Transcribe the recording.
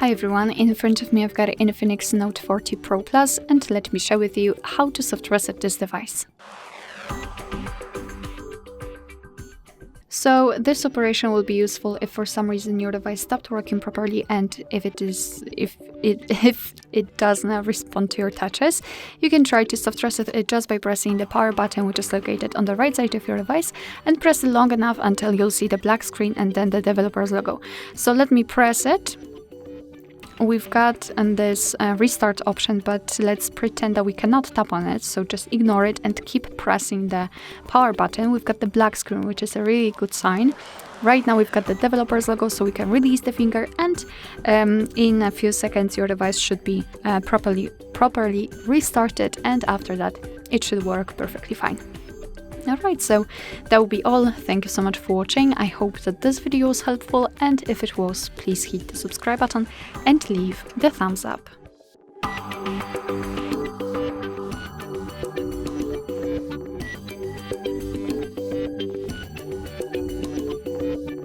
Hi everyone, in front of me I've got an INFINIX Note 40 Pro Plus, and let me share with you how to soft reset this device. So this operation will be useful if for some reason your device stopped working properly, and if it doesn't respond to your touches. You can try to soft reset it just by pressing the power button, which is located on the right side of your device, and press it long enough until you'll see the black screen and then the developer's logo. So let me press it. We've got this restart option, but let's pretend that we cannot tap on it, so just ignore it and keep pressing the power button. We've got the black screen, which is a really good sign. Right now we've got the developer's logo, so we can release the finger, and in a few seconds your device should be properly restarted, and after that it should work perfectly fine. Alright, so that will be all. Thank you so much for watching. I hope that this video was helpful, and if it was, please hit the subscribe button and leave the thumbs up.